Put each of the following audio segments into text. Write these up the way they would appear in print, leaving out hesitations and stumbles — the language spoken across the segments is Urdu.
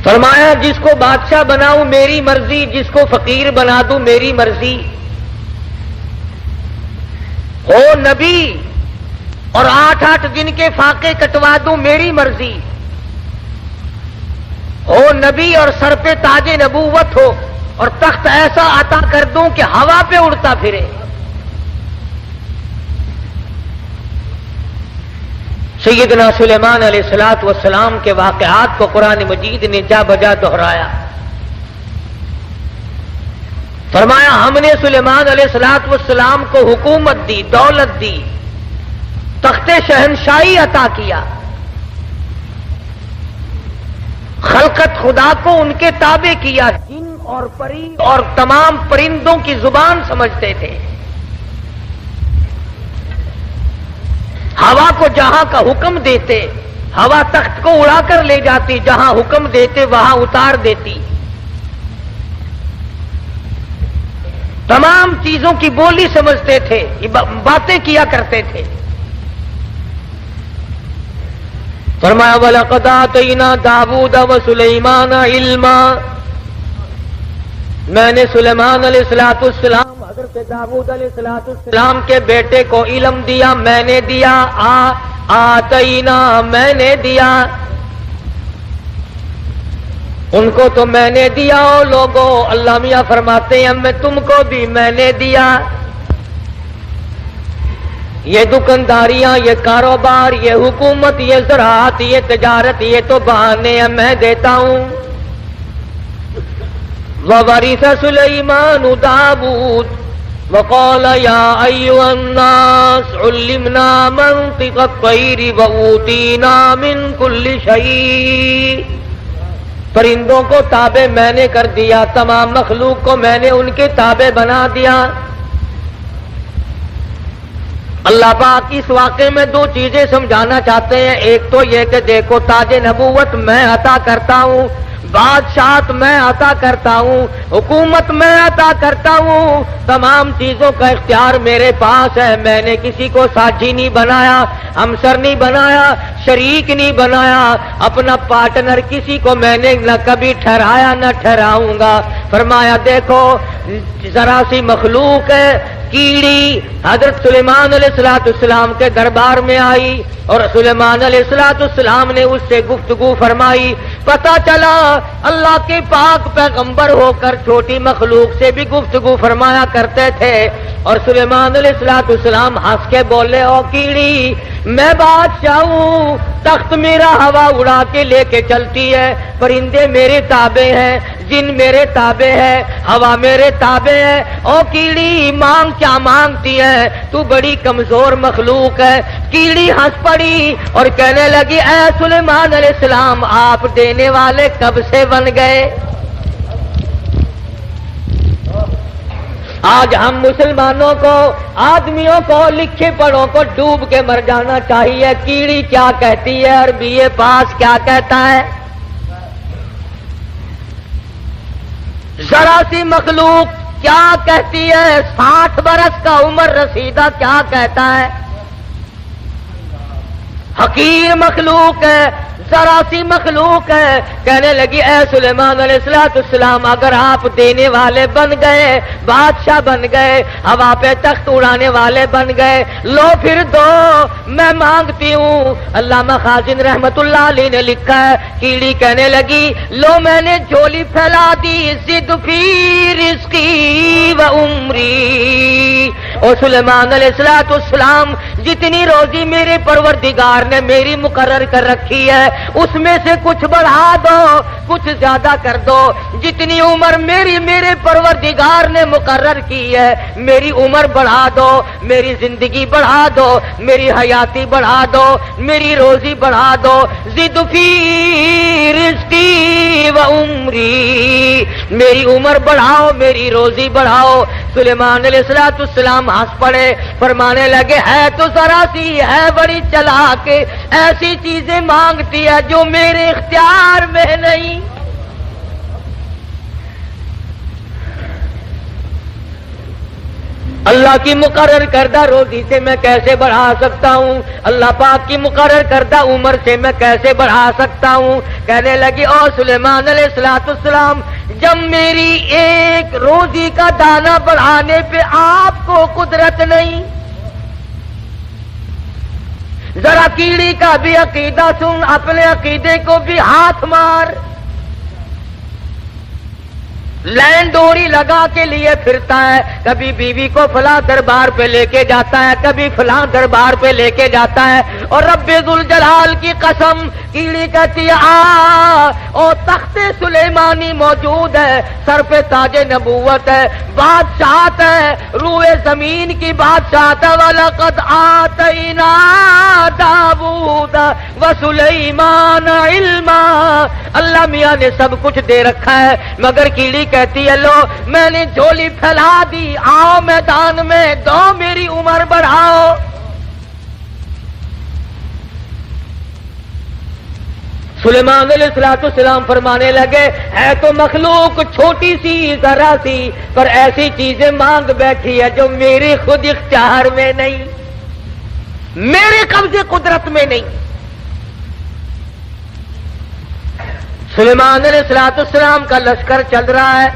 فرمایا جس کو بادشاہ بناؤں میری مرضی، جس کو فقیر بنا دوں میری مرضی، ہو نبی اور 8 دن کے فاقے کٹوا دوں میری مرضی، ہو نبی اور سر پہ تاج نبوت ہو اور تخت ایسا عطا کر دوں کہ ہوا پہ اڑتا پھرے۔ سیدنا سلیمان علیہ الصلوۃ والسلام کے واقعات کو قرآن مجید نے جا بجا دہرایا۔ فرمایا ہم نے سلیمان علیہ الصلوۃ والسلام کو حکومت دی، دولت دی، تخت شہنشاہی عطا کیا، خلقت خدا کو ان کے تابع کیا، جن اور پری اور تمام پرندوں کی زبان سمجھتے تھے، ہوا کو جہاں کا حکم دیتے ہوا تخت کو اڑا کر لے جاتی، جہاں حکم دیتے وہاں اتار دیتی، تمام چیزوں کی بولی سمجھتے تھے، باتیں کیا کرتے تھے۔ فرمایا وَلَقَدْ آتَيْنَا دَاوُودَ وَسُلَيْمَانَ عِلْمًا، میں نے سلیمان علیہ السلام حضرت داؤد علیہ السلام کے بیٹے کو علم دیا، میں نے دیا، آتینا میں نے دیا، ان کو تو میں نے دیا۔ او لوگوں، اللہ میاں فرماتے ہیں میں تم کو بھی میں نے دیا۔ یہ دکانداریاں، یہ کاروبار، یہ حکومت، یہ زراعت، یہ تجارت، یہ تو بہانے ہیں، میں دیتا ہوں۔ وَوَرِثَ سُلَيْمَانُ دَاوُودَ وَقَالَ يَا أَيُّهَا النَّاسُ عُلِّمْنَا مَنطِقَ الطَّيْرِ وَأُوتِينَا مِن كُلِّ شَيْءٍ، پرندوں کو تابع میں نے کر دیا، تمام مخلوق کو میں نے ان کے تابع بنا دیا۔ اللہ پاک اس واقعے میں 2 چیزیں سمجھانا چاہتے ہیں، ایک تو یہ کہ دیکھو تاج نبوت میں عطا کرتا ہوں، بادشاہت میں عطا کرتا ہوں، حکومت میں عطا کرتا ہوں، تمام چیزوں کا اختیار میرے پاس ہے، میں نے کسی کو ساتھی نہیں بنایا، ہمسر نہیں بنایا، شریک نہیں بنایا، اپنا پارٹنر کسی کو میں نے نہ کبھی ٹھہرایا نہ ٹھہراؤں گا۔ فرمایا دیکھو ذرا سی مخلوق ہے، کیڑی حضرت سلیمان علیہ السلام کے دربار میں آئی اور سلیمان علیہ السلام نے اس سے گفتگو فرمائی، پتہ چلا اللہ کے پاک پیغمبر ہو کر چھوٹی مخلوق سے بھی گفتگو فرمایا کرتے تھے۔ اور سلیمان علیہ السلام ہنس کے بولے، او کیڑی میں بادشاہ ہوں، تخت میرا ہوا اڑا کے لے کے چلتی ہے، پرندے میرے تابع ہیں، جن میرے تابع ہے، ہوا میرے تابع ہے، او کیڑی مانگ کیا مانگتی ہے، تو بڑی کمزور مخلوق ہے۔ کیڑی ہنس پڑی اور کہنے لگی، اے سلیمان علیہ السلام آپ دینے والے کب سے بن گئے؟ آج ہم مسلمانوں کو، آدمیوں کو، لکھے پڑھوں کو ڈوب کے مر جانا چاہیے۔ کیڑی کیا کہتی ہے، عربی پاس کیا کہتا ہے؟ ذرا سی مخلوق کیا کہتی ہے، 60 برس کا عمر رسیدہ کیا کہتا ہے؟ حقیر مخلوق ہے، ذرا سی مخلوق ہے۔ کہنے لگی، اے سلیمان علیہ السلام اگر آپ دینے والے بن گئے، بادشاہ بن گئے، ہوا پہ تخت اڑانے والے بن گئے، لو پھر دو، میں مانگتی ہوں۔ علامہ خازن رحمت اللہ علیہ نے لکھا ہے، کیڑی کہنے لگی، لو میں نے جھولی پھیلا دی، زد فی رزقی و عمری۔ اور سلیمان علیہ السلام جتنی روزی میرے پروردگار نے میری مقرر کر رکھی ہے اس میں سے کچھ بڑھا دو، کچھ زیادہ کر دو، جتنی عمر میرے پروردگار نے مقرر کی ہے میری عمر بڑھا دو، میری زندگی بڑھا دو، میری حیاتی بڑھا دو، میری روزی بڑھا دو۔ زد فی رزقی و عمری، میری عمر بڑھاؤ، میری روزی بڑھاؤ۔ سلیمان علیہ السلام ہنس پڑے، فرمانے لگے، ہے تو ذرا سی ہے بڑی چلاک، ایسی چیزیں مانگتی ہے جو میرے اختیار میں نہیں۔ اللہ کی مقرر کردہ روزی سے میں کیسے بڑھا سکتا ہوں؟ اللہ پاک کی مقرر کردہ عمر سے میں کیسے بڑھا سکتا ہوں؟ کہنے لگی او سلیمان علیہ السلام، جب میری ایک روزی کا دانہ بڑھانے پہ آپ کو قدرت نہیں، ذرا کیڑی کا بھی عقیدہ سن، اپنے عقیدے کو بھی ہاتھ مار، لین ڈوری لگا کے لیے پھرتا ہے، کبھی بیوی کو فلاں دربار پہ لے کے جاتا ہے، کبھی فلاں دربار پہ لے کے جاتا ہے، اور رب ذوالجلال کی قسم، کیڑی کہتی ہے اور تخت سلیمانی موجود ہے، سر پہ تاج نبوت ہے، بادشاہت ہے، روئے زمین کی بادشاہت ہے، وَلَقَدْ آتَيْنَا دَاوُودَ وَسُلَيْمَانَ عِلْمًا، اللہ میاں نے سب کچھ دے رکھا ہے، مگر کیڑی کہتی ہے لو میں نے جھولی پھیلا دی، آؤ میدان میں، دو میری عمر بڑھاؤ۔ سلیمان علیہ السلام فرمانے لگے ہے تو مخلوق چھوٹی سی ذرا سی، پر ایسی چیزیں مانگ بیٹھی ہے جو میرے خود اختیار میں نہیں، میرے قبضے قدرت میں نہیں۔ سلیمان علیہ السلام کا لشکر چل رہا ہے،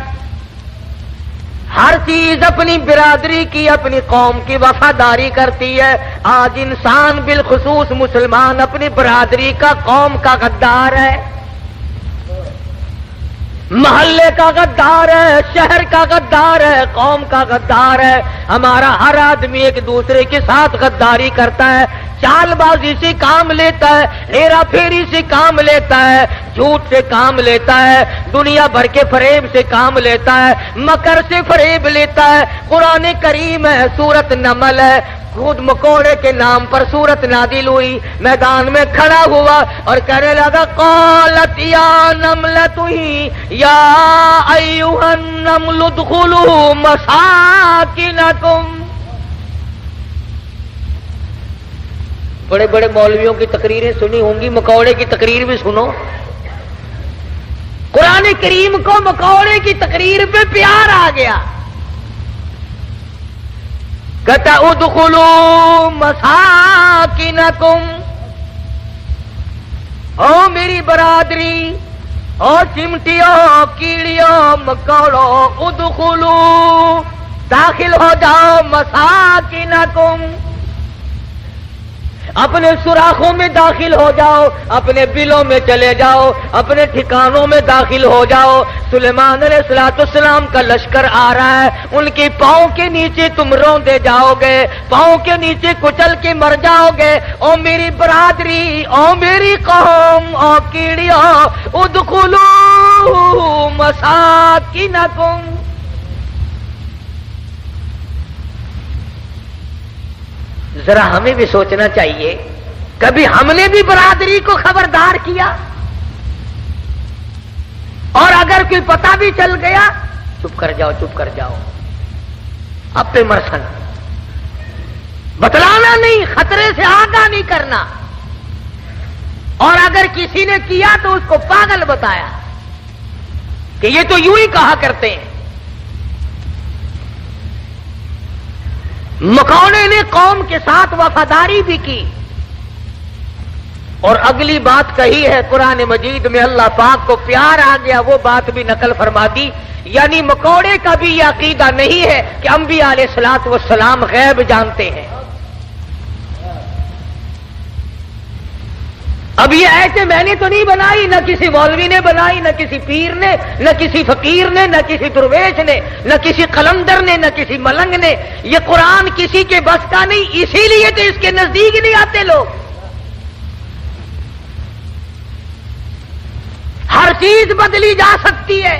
ہر چیز اپنی برادری کی، اپنی قوم کی وفاداری کرتی ہے۔ آج انسان بالخصوص مسلمان اپنی برادری کا، قوم کا غدار ہے، محلے کا غدار ہے، شہر کا غدار ہے، قوم کا غدار ہے۔ ہمارا ہر آدمی ایک دوسرے کے ساتھ غداری کرتا ہے، چال بازی سے کام لیتا ہے، ہیرا پھیری سے کام لیتا ہے، جھوٹ سے کام لیتا ہے، دنیا بھر کے فریب سے کام لیتا ہے، مکر سے فریب لیتا ہے۔ قرآن کریم ہے، سورت نمل ہے، خود مکوڑے کے نام پر سورت نازل ہوئی، میدان میں کھڑا ہوا اور کہنے لگا قالت یا نملۃ یا ایھا النمل ادخلوا مساکنکم۔ بڑے بڑے مولویوں کی تقریریں سنی ہوں گی، مکوڑے کی تقریر بھی سنو۔ قرآن کریم کو مکوڑے کی تقریر پہ پیار آ گیا، کہتا ادخلوا مساکنکم، او میری برادری، او چمٹیوں، کیڑیوں، مکوڑوں، ادخلوا، داخل ہو جاؤ، مساکنکم، اپنے سوراخوں میں داخل ہو جاؤ، اپنے بلوں میں چلے جاؤ، اپنے ٹھکانوں میں داخل ہو جاؤ۔ سلیمان علیہ السلام کا لشکر آ رہا ہے، ان کی پاؤں کے نیچے تم روندے جاؤ گے، پاؤں کے نیچے کچل کے مر جاؤ گے۔ او میری برادری، او میری قوم، او کیڑیوں، ادخلوا مساکنکم۔ ذرا ہمیں بھی سوچنا چاہیے، کبھی ہم نے بھی برادری کو خبردار کیا؟ اور اگر کوئی پتہ بھی چل گیا، چپ کر جاؤ، چپ کر جاؤ، اب پہ مرسن، بتلانا نہیں، خطرے سے آگاہ نہیں کرنا۔ اور اگر کسی نے کیا تو اس کو پاگل بتایا کہ یہ تو یوں ہی کہا کرتے ہیں۔ مکوڑے نے قوم کے ساتھ وفاداری بھی کی، اور اگلی بات کہی ہے قرآن مجید میں، اللہ پاک کو پیار آ گیا، وہ بات بھی نقل فرما دی۔ یعنی مکوڑے کا بھی یہ عقیدہ نہیں ہے کہ انبیاء علیہ الصلوۃ والسلام غیب جانتے ہیں۔ اب یہ ایسے میں نے تو نہیں بنائی، نہ کسی مولوی نے بنائی، نہ کسی پیر نے، نہ کسی فقیر نے، نہ کسی درویش نے، نہ کسی قلندر نے، نہ کسی ملنگ نے۔ یہ قرآن کسی کے بس کا نہیں، اسی لیے تو اس کے نزدیک نہیں آتے لوگ۔ ہر چیز بدلی جا سکتی ہے،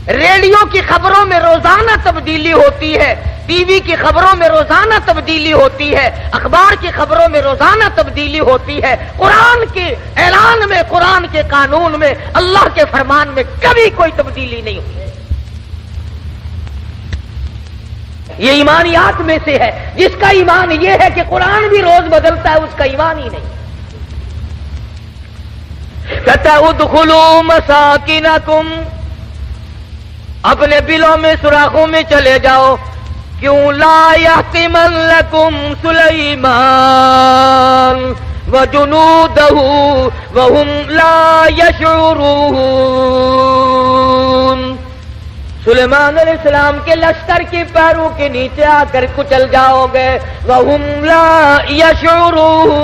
ریڈیو کی خبروں میں روزانہ تبدیلی ہوتی ہے، ٹی وی کی خبروں میں روزانہ تبدیلی ہوتی ہے، اخبار کی خبروں میں روزانہ تبدیلی ہوتی ہے۔ قرآن کے اعلان میں، قرآن کے قانون میں، اللہ کے فرمان میں کبھی کوئی تبدیلی نہیں ہوئی۔ یہ ایمانیات میں سے ہے، جس کا ایمان یہ ہے کہ قرآن بھی روز بدلتا ہے، اس کا ایمان ہی نہیں۔ کہتا ہے ادخلوا مساکنکم، اپنے بلوں میں، سوراخوں میں چلے جاؤ۔ کیوں لا یحتمنکم سلیمان وجنودہ وہم لا یشعرون. سلیمان علیہ السلام کے لشکر کے پیروں کے نیچے آ کر کچل جاؤ گے. وَهُمْ لَا يَشْعُرُونَ.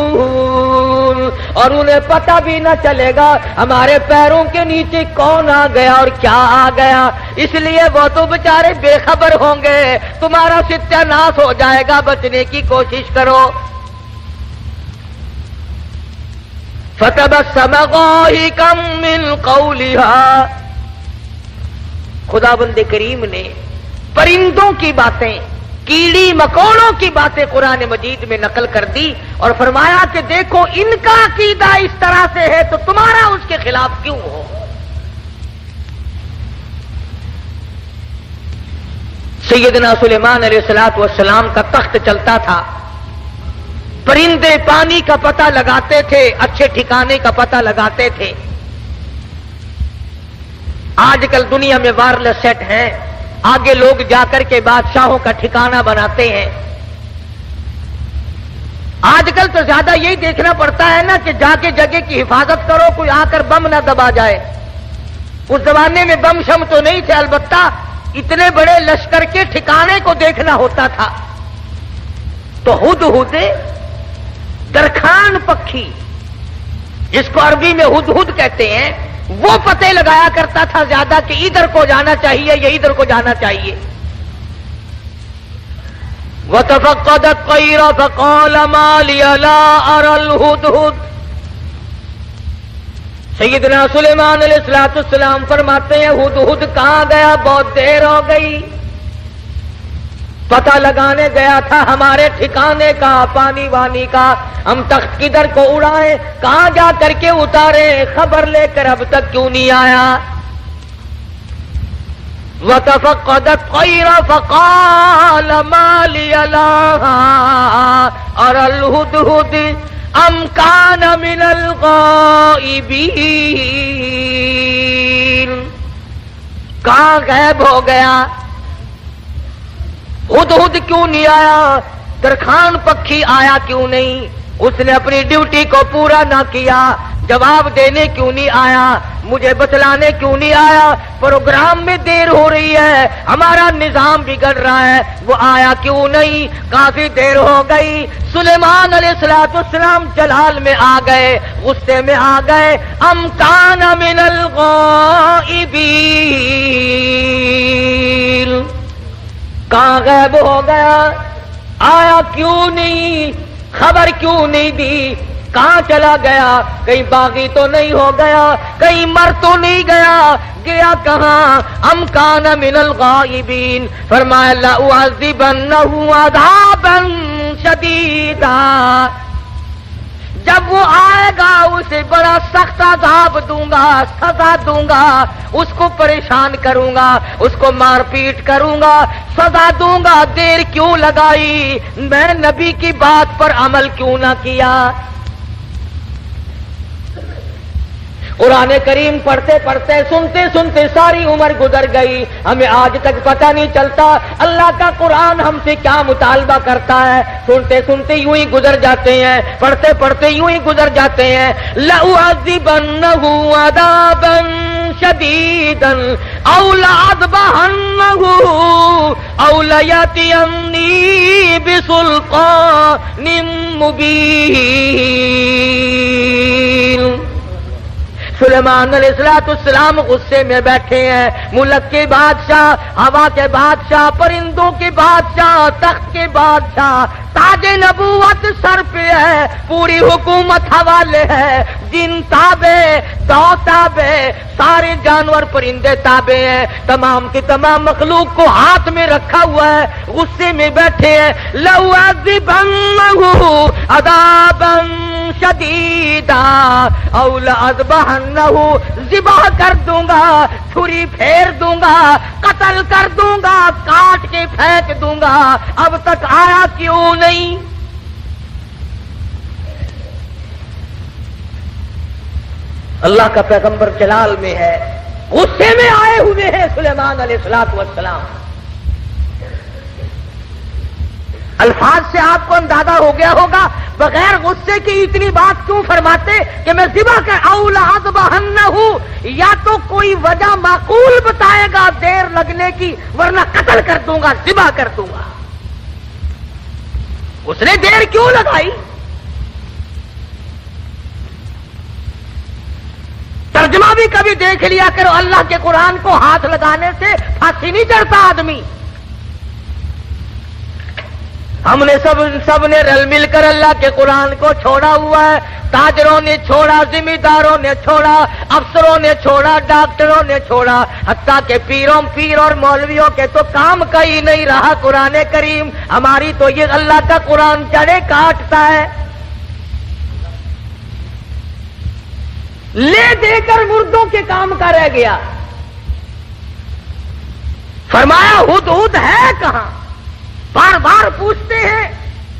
اور انہیں پتہ بھی نہ چلے گا ہمارے پیروں کے نیچے کون آ گیا اور کیا آ گیا. اس لیے وہ تو بیچارے بے خبر ہوں گے. تمہارا ستیہ ناش ہو جائے گا. بچنے کی کوشش کرو. فَتَبَسَّمَ ضَاحِكًا مِّن قَوْلِهَا. خداوند کریم نے پرندوں کی باتیں، کیڑی مکوڑوں کی باتیں قرآن مجید میں نقل کر دی اور فرمایا کہ دیکھو ان کا عقیدہ اس طرح سے ہے تو تمہارا اس کے خلاف کیوں ہو. سیدنا سلیمان علیہ السلام کا تخت چلتا تھا. پرندے پانی کا پتہ لگاتے تھے، اچھے ٹھکانے کا پتہ لگاتے تھے. آج کل دنیا میں وائرلیس سیٹ ہیں، آگے لوگ جا کر کے بادشاہوں کا ٹھکانہ بناتے ہیں. آج کل تو زیادہ یہی دیکھنا پڑتا ہے نا کہ جا کے جگہ کی حفاظت کرو، کوئی آ کر بم نہ دبا جائے. اس زمانے میں بم شم تو نہیں تھے، البتہ اتنے بڑے لشکر کے ٹھکانے کو دیکھنا ہوتا تھا. تو ہدہد درخان پکھی، جس کو عربی میں ہدہد کہتے ہیں، وہ پتے لگایا کرتا تھا زیادہ کہ ادھر کو جانا چاہیے یا ادھر کو جانا چاہیے. وَتَفَقَّدَ الطَّيْرَ فَقَالَ مَا لِيَ لَا أَرَى الْهُدْهُدَ. سیدنا سلیمان علیہ السلام فرماتے ہیں ہدہد کہاں گیا؟ بہت دیر ہو گئی. پتہ لگانے گیا تھا ہمارے ٹھکانے کا، پانی وانی کا. ہم تخت کدھر کو اڑائیں، کہاں جا کر کے اتارے، خبر لے کر اب تک کیوں نہیں آیا. وَتَفَقَّدَ الطَّيْرَ فَقَالَ مَا لِيَ لَا أَرَى الْهُدْهُدَ أَمْ كَانَ مِنَ الْغَائِبِينَ. کہاں غائب ہو گیا؟ ہدہد کیوں نہیں آیا؟ درخان پکھی آیا کیوں نہیں؟ اس نے اپنی ڈیوٹی کو پورا نہ کیا. جواب دینے کیوں نہیں آیا؟ مجھے بتلانے کیوں نہیں آیا؟ پروگرام میں دیر ہو رہی ہے، ہمارا نظام بگڑ رہا ہے، وہ آیا کیوں نہیں؟ کافی دیر ہو گئی. سلیمان علیہ السلام جلال میں آ گئے، غصے میں آ گئے. ام کان من الغائبین. کہاں غائب ہو گیا؟ آیا کیوں نہیں؟ خبر کیوں نہیں دی؟ کہاں چلا گیا؟ کہیں باغی تو نہیں ہو گیا؟ کہیں مر تو نہیں گیا؟ گیا کہاں؟ ام کان من الغائبین. فرمایا لأعذبنہ عذابا شدیدا. جب وہ آئے گا اسے بڑا سخت عذاب دوں گا، سزا دوں گا. اس کو پریشان کروں گا، اس کو مار پیٹ کروں گا، سزا دوں گا. دیر کیوں لگائی؟ میں نبی کی بات پر عمل کیوں نہ کیا؟ قرآن کریم پڑھتے پڑھتے سنتے سنتے ساری عمر گزر گئی. ہمیں آج تک پتہ نہیں چلتا اللہ کا قرآن ہم سے کیا مطالبہ کرتا ہے. سنتے سنتے یوں ہی گزر جاتے ہیں، پڑھتے پڑھتے یوں ہی گزر جاتے ہیں. لَأُعَذِّبَنَّهُ عَذَابًا شَدِيدًا أَوْ لَأَذْبَحَنَّهُ أَوْ لَيَأْتِيَنِّي بِسُلْطَانٍ مُبِينٍ. سلیمان علیہ السلام غصے میں بیٹھے ہیں. ملک کے بادشاہ، ہوا کے بادشاہ، پرندوں کے بادشاہ، تخت کے بادشاہ، تاج نبوت سر پہ ہے، پوری حکومت حوالے ہے. جن تابع، دو تابع، سارے جانور پرندے تابع ہیں. تمام کی تمام مخلوق کو ہاتھ میں رکھا ہوا ہے. غصے میں بیٹھے ہیں. لَأُعَذِّبَنَّهُ عَذَابًا شَدِيدًا أَوْ لَأَذْبَحَنَّهُ. ذبح کر دوں گا، چھری پھیر دوں گا، قتل کر دوں گا، کاٹ کے پھینک دوں گا. اب تک آیا کیوں نہیں؟ اللہ کا پیغمبر جلال میں ہے، غصے میں آئے ہوئے ہیں سلیمان علیہ السلام. الفاظ سے آپ کو اندازہ ہو گیا ہوگا بغیر غصے کی اتنی بات کیوں فرماتے کہ میں ذبح کر اولا اذبحنہ، یا تو کوئی وجہ معقول بتائے گا دیر لگنے کی، ورنہ قتل کر دوں گا، ذبح کر دوں گا۔ اس نے دیر کیوں لگائی؟ ترجمہ بھی کبھی دیکھ لیا کرو، اللہ کے قرآن کو ہاتھ لگانے سے پھانسی نہیں چڑھتا آدمی۔ ہم نے سب نے رل مل کر اللہ کے قرآن کو چھوڑا ہوا ہے۔ تاجروں نے چھوڑا، ذمہ داروں نے چھوڑا، افسروں نے چھوڑا، ڈاکٹروں نے چھوڑا، حتیٰ کہ پیر اور مولویوں کے تو کام کا ہی نہیں رہا قرآن کریم۔ ہماری تو یہ اللہ کا قرآن جڑے کاٹتا ہے، لے دے کر مردوں کے کام کا رہ گیا۔ فرمایا ہدہد ہے کہاں؟ بار بار پوچھتے ہیں،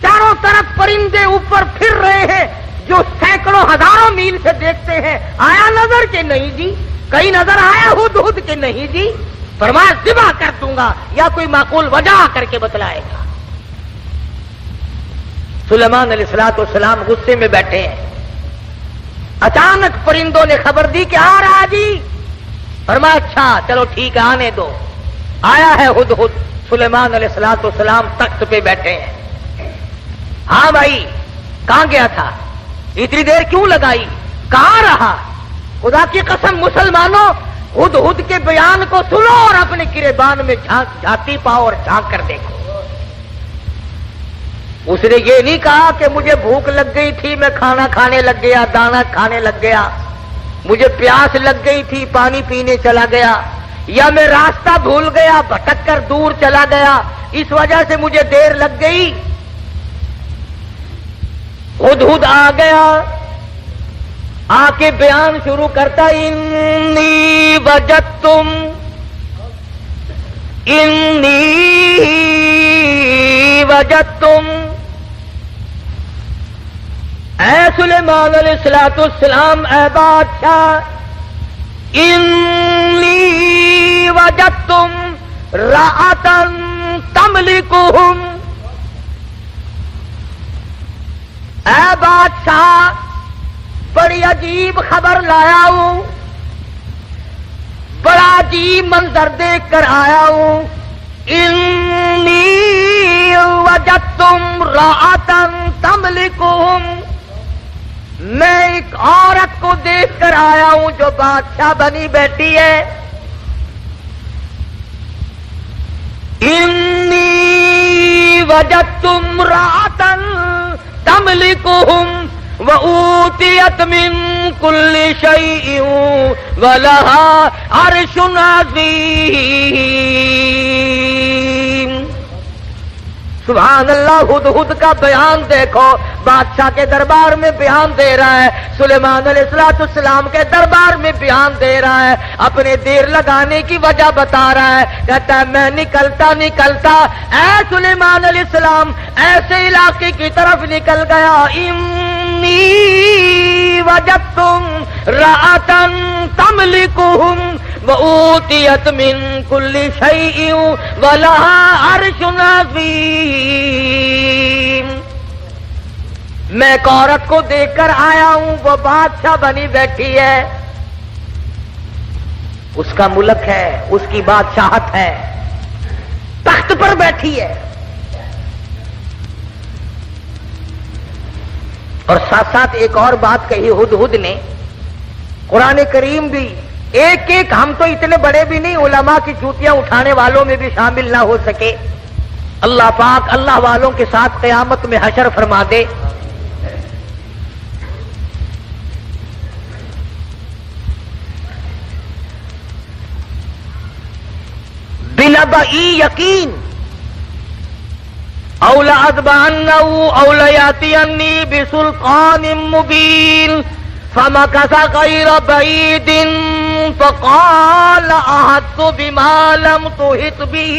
چاروں طرف پرندے اوپر پھر رہے ہیں جو سینکڑوں ہزاروں میل سے دیکھتے ہیں، آیا نظر کہ نہیں جی؟ کہیں نظر آیا ہدہد کہ نہیں جی؟ فرمایا ذبح کر دوں گا، یا کوئی معقول وجہ کر کے بتلائے گا۔ سلیمان علیہ السلام غصے میں بیٹھے ہیں، اچانک پرندوں نے خبر دی کہ آ رہا جی۔ فرمایا اچھا چلو ٹھیک ہے آنے دو۔ آیا ہے ہدہد، سلیمان علیہ السلام تخت پہ بیٹھے ہیں۔ ہاں بھائی کہاں گیا تھا؟ اتنی دیر کیوں لگائی؟ کہاں رہا؟ خدا کی قسم مسلمانوں، ہدہد کے بیان کو سنو اور اپنے گریبان میں جھانتی پاؤ اور جھانک کر دیکھو۔ اس نے یہ نہیں کہا کہ مجھے بھوک لگ گئی تھی میں کھانا کھانے لگ گیا، دانا کھانے لگ گیا، مجھے پیاس لگ گئی تھی پانی پینے چلا گیا، یا میں راستہ بھول گیا بھٹک کر دور چلا گیا اس وجہ سے مجھے دیر لگ گئی۔ ہدہد آ گیا، آ کے بیان شروع کرتا، انی وجدتم اے سلیمان علیہ السلام، اے بادشاہ، انی وجدتم رأتن تملکہم، اے بادشاہ بڑی عجیب خبر لایا ہوں، بڑا عجیب منظر دیکھ کر آیا ہوں۔ انی وجدتم رأتن تملکہم، میں ایک عورت کو دیکھ کر آیا ہوں جو بادشاہ بنی بیٹھی ہے۔ انی وجدتم امرأة تملکہم وَأُوتِيَتْ مِن كُلِّ شَيْءٍ وَلَهَا عَرْشٌ عَظِيمٌ۔ سبحان اللہ، ہدہد کا بیان دیکھو، بادشاہ کے دربار میں بیان دے رہا ہے، سلیمان علیہ السلام کے دربار میں بیان دے رہا ہے، اپنے دیر لگانے کی وجہ بتا رہا ہے، کہتا ہے میں نکلتا اے سلیمان علیہ السلام ایسے علاقے کی طرف نکل گیا، انی وجدتم رأتن تملکہم وَأُوتِيَتْ مِن كُلِّ شَيْءٍ وَلَهَا عَرْشٌ عَظِيمٌ۔ میں ایک عورت کو دیکھ کر آیا ہوں، وہ بادشاہ بنی بیٹھی ہے، اس کا ملک ہے، اس کی بادشاہت ہے، تخت پر بیٹھی ہے، اور ساتھ ساتھ ایک اور بات کہی ہدہد نے، قرآن کریم بھی ایک ایک، ہم تو اتنے بڑے بھی نہیں، علماء کی جوتیاں اٹھانے والوں میں بھی شامل نہ ہو سکے، اللہ پاک اللہ والوں کے ساتھ قیامت میں حشر فرما دے۔ بنبئی یقین، او لأذبحنہ او لیأتینی بسلطان مبین، فمکث غیر بعید فقال احطت بما لم تحط به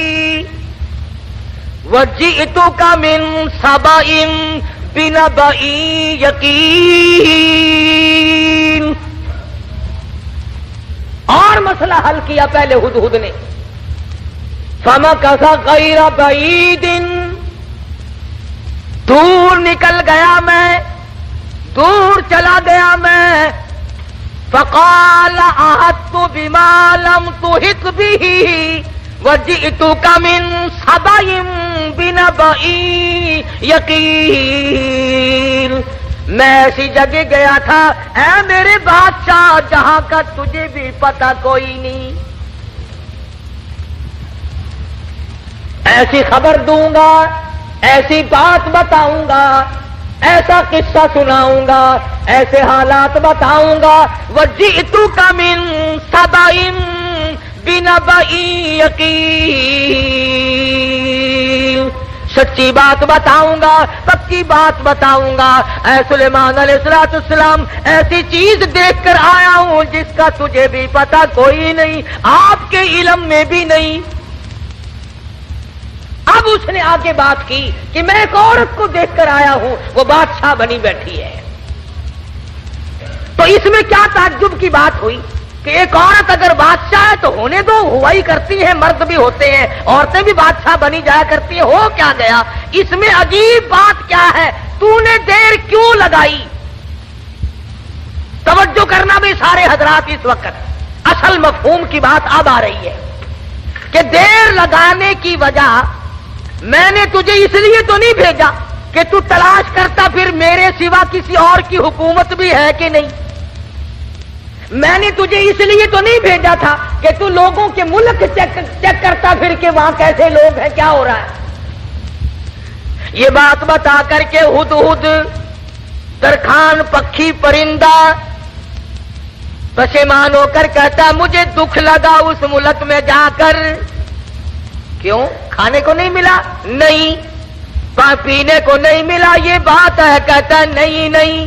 وجئتک من سبأ بنبأ یقین۔ اور مسئلہ حل کیا پہلے ہدہد نے، فمکث غیر بعید، دور نکل گیا میں، دور چلا گیا میں. فقال احطت بما لم تحط به وجئتك من سبأ بنبأ یقین. میں ایسی جگہ گیا تھا اے میرے بادشاہ جہاں کا تجھے بھی پتہ کوئی نہیں. ایسی خبر دوں گا، ایسی بات بتاؤں گا، ایسا قصہ سناؤں گا، ایسے حالات بتاؤں گا. وجئتک من سبأ بنبأ یقین. سچی بات بتاؤں گا، پکی بات بتاؤں گا. اے سلیمان علیہ السلام ایسی چیز دیکھ کر آیا ہوں جس کا تجھے بھی پتہ کوئی نہیں، آپ کے علم میں بھی نہیں. اب اس نے آگے بات کی کہ میں ایک عورت کو دیکھ کر آیا ہوں، وہ بادشاہ بنی بیٹھی ہے. تو اس میں کیا تعجب کی بات ہوئی کہ ایک عورت اگر بادشاہ ہے تو ہونے دو، ہوا ہی کرتی ہے، مرد بھی ہوتے ہیں، عورتیں بھی بادشاہ بنی جایا کرتی ہیں. ہو کیا گیا؟ اس میں عجیب بات کیا ہے؟ تو نے دیر کیوں لگائی؟ توجہ کرنا بھی سارے حضرات اس وقت، اصل مفہوم کی بات اب آ رہی ہے کہ دیر لگانے کی وجہ میں نے تجھے اس لیے تو نہیں بھیجا کہ تو تلاش کرتا پھر میرے سوا کسی اور کی حکومت بھی ہے کہ نہیں. میں نے تجھے اس لیے تو نہیں بھیجا تھا کہ تو لوگوں کے ملک چیک کرتا پھر کہ وہاں کیسے لوگ ہیں، کیا ہو رہا ہے. یہ بات بتا کر کے ہدہد درخان پکھی پرندہ پشیمان ہو کر کہتا مجھے دکھ لگا اس ملک میں جا کر. کیوں؟ کھانے کو نہیں ملا؟ نہیں. پینے کو نہیں ملا؟ یہ بات ہے. کہتا نہیں نہیں.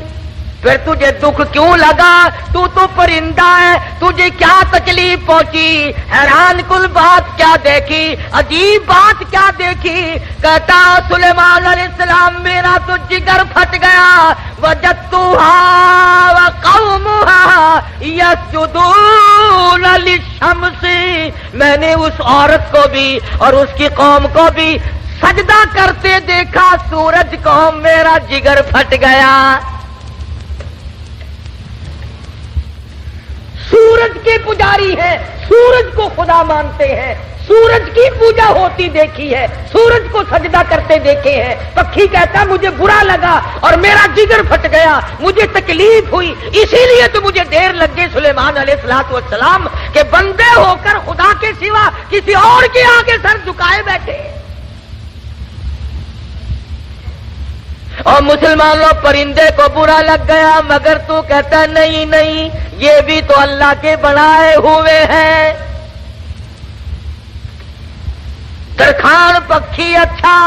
پھر تجھے دکھ کیوں لگا؟ تو پرندہ ہے، تجھے کیا تکلیف پہنچی؟ حیران کل بات کیا دیکھی، عجیب بات کیا دیکھی؟ کہتا سلیمان علیہ السلام میرا تو جگر پھٹ گیا. وجدتها وقومها يسجدون للشمس. میں نے اس عورت کو بھی اور اس کی قوم کو بھی سجدہ کرتے دیکھا سورج کو، میرا جگر پھٹ گیا. سورج کے پجاری ہیں، سورج کو خدا مانتے ہیں، سورج کی پوجا ہوتی دیکھی ہے، سورج کو سجدہ کرتے دیکھے ہیں. پکھی کہتا مجھے برا لگا اور میرا جگر پھٹ گیا، مجھے تکلیف ہوئی، اسی لیے تو مجھے دیر لگ گئی سلیمان علیہ السلام کہ بندے ہو کر خدا کے سوا کسی اور کے آگے سر جھکائے بیٹھے. اور مسلمان لوگ پرندے کو برا لگ گیا، مگر تو کہتا نہیں نہیں، یہ بھی تو اللہ کے بنائے ہوئے ہیں. درخان پکھی اچھا،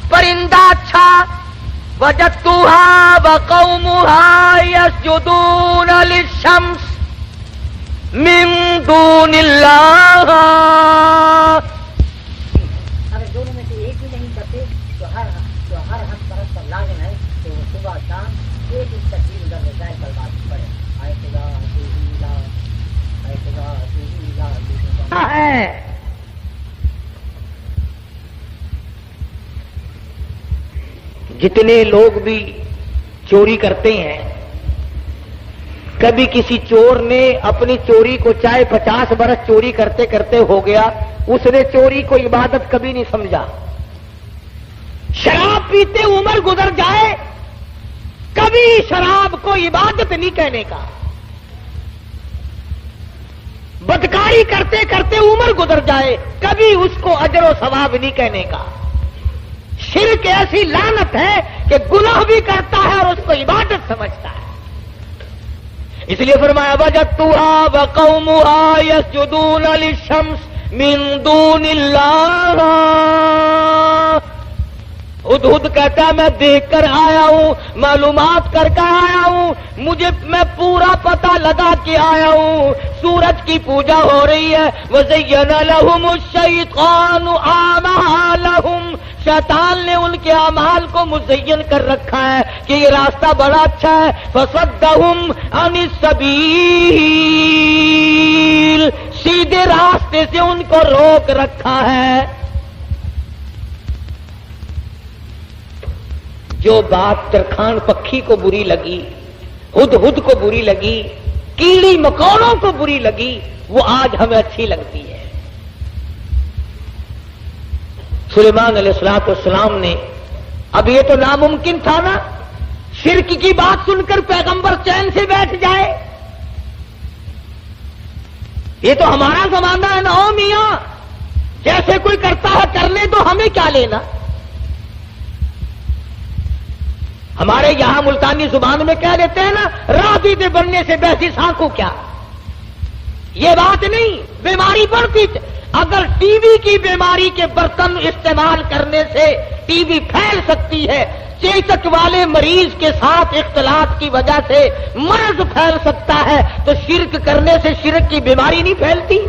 پرندہ اچھا. وجدتها وقومها يسجدون للشمس من دون اللہ. اگر دونوں میں سے ایک بھی نہیں کرتے تو ہر حق پرست پر لازم ہے کہ وہ صبح شام ایک تقریر ادھر رضائے پر بات پڑے. آئے خدا ہے. جتنے لوگ بھی چوری کرتے ہیں، کبھی کسی چور نے اپنی چوری کو چاہے 50 برس چوری کرتے کرتے ہو گیا، اس نے چوری کو عبادت کبھی نہیں سمجھا. شراب پیتے عمر گزر جائے، کبھی شراب کو عبادت نہیں کہنے کا. بدکاری کرتے کرتے عمر گزر جائے، کبھی اس کو اجر و ثواب نہیں کہنے کا. شرک ایسی لعنت ہے کہ گناہ بھی کرتا ہے اور اس کو عبادت سمجھتا ہے. اس لیے فرمایا وجدتها وقومها يسجدون للشمس من دون اللہ. ہدہد کہتا ہے میں دیکھ کر آیا ہوں، معلومات کر کے آیا ہوں، میں پورا پتہ لگا کے آیا ہوں سورج کی پوجا ہو رہی ہے. وَزَيَّنَ لَهُمُ الشَّيْطَانُ أَعْمَالَهُمْ. شیطان نے ان کے اعمال کو مزین کر رکھا ہے کہ یہ راستہ بڑا اچھا ہے. فَصَدَّهُمْ عَنِ السَّبِيلِ. سیدھے راستے سے ان کو روک رکھا ہے. جو بات ترکھان پکھی کو بری لگی، ہدہد کو بری لگی، کیڑی مکوڑوں کو بری لگی، وہ آج ہمیں اچھی لگتی ہے۔ سلیمان علیہ السلام نے، اب یہ تو ناممکن تھا نا شرک کی بات سن کر پیغمبر چین سے بیٹھ جائے، یہ تو ہمارا زمانہ ہے نا، او میاں جیسے کوئی کرتا ہے کرنے تو ہمیں کیا لینا۔ ہمارے یہاں ملتانی زبان میں کہہ دیتے ہیں نا، راضی دے بننے سے بحثی سانکھو کیا، یہ بات نہیں، بیماری بڑھتی۔ اگر ٹی وی کی بیماری کے برتن استعمال کرنے سے ٹی وی پھیل سکتی ہے، چیچک والے مریض کے ساتھ اختلاط کی وجہ سے مرض پھیل سکتا ہے، تو شرک کرنے سے شرک کی بیماری نہیں پھیلتی؟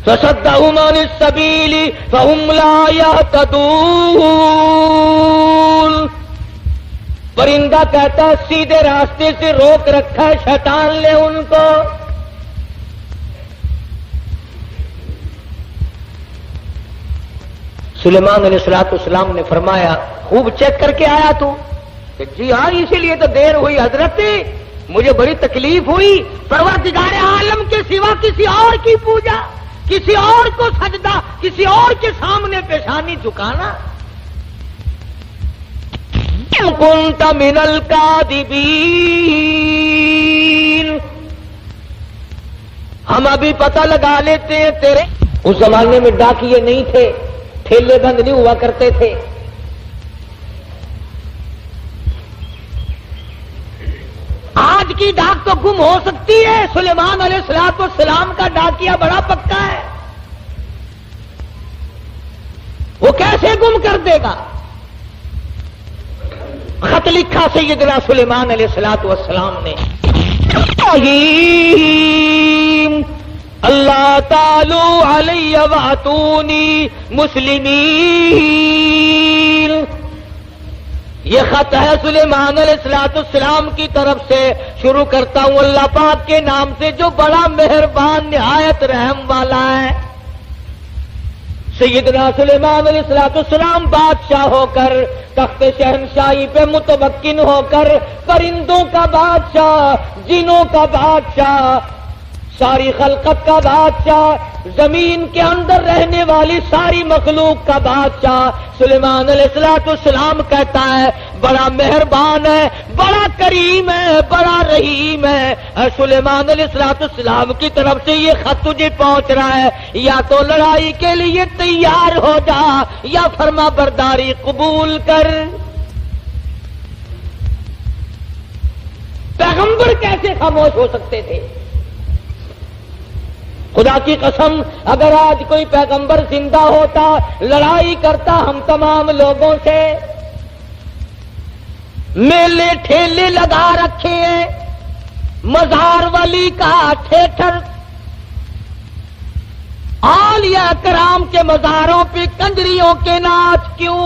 فَصَدَّهُمْ عَنِ السَّبِيلِ فَهُمْ لَا يَهْتَدُونَ۔ پرندہ کہتا ہے سیدھے راستے سے روک رکھا ہے شیطان نے ان کو۔ سلیمان علیہ السلام نے فرمایا، خوب چیک کر کے آیا تو؟ کہ جی ہاں، اسی لیے تو دیر ہوئی حضرت، مجھے بڑی تکلیف ہوئی، پروردگار عالم کے سوا کسی اور کی پوجا، کسی اور کو سجدہ، کسی اور کے سامنے پیشانی جھکانا۔ كنت من الكاذبین، ہم ابھی پتہ لگا لیتے ہیں تیرے۔ اس زمانے میں ڈاکیے نہیں تھے، ٹھیلے بند نہیں ہوا کرتے تھے۔ آج کی ڈاک تو گم ہو سکتی ہے، سلیمان علیہ السلام کا ڈاکیا بڑا پکا ہے، وہ کیسے گم کر دے گا؟ خط لکھا سیدنا سلیمان علیہ السلام نے، اللہ تعالی علیہ واتونی مسلمین۔ یہ خط ہے سلیمان علیہ السلام کی طرف سے، شروع کرتا ہوں اللہ پاک کے نام سے جو بڑا مہربان نہایت رحم والا ہے۔ سیدنا سلیمان علیہ السلام بادشاہ ہو کر، تخت شہنشاہی پہ متمکن ہو کر، پرندوں کا بادشاہ، جنوں کا بادشاہ، ساری خلقت کا بادشاہ، زمین کے اندر رہنے والی ساری مخلوق کا بادشاہ سلیمان علیہ السلام کہتا ہے بڑا مہربان ہے، بڑا کریم ہے، بڑا رحیم ہے۔ سلیمان علیہ السلام کی طرف سے یہ خط تجھے پہنچ رہا ہے، یا تو لڑائی کے لیے تیار ہو جا یا فرما برداری قبول کر۔ پیغمبر کیسے خاموش ہو سکتے تھے؟ خدا کی قسم اگر آج کوئی پیغمبر زندہ ہوتا، لڑائی کرتا ہم تمام لوگوں سے، میلے ٹھیلے لگا رکھے ہیں، مزار ولی کا ٹھیٹر، اولیاء کرام کے مزاروں پہ کنجریوں کے ناچ کیوں؟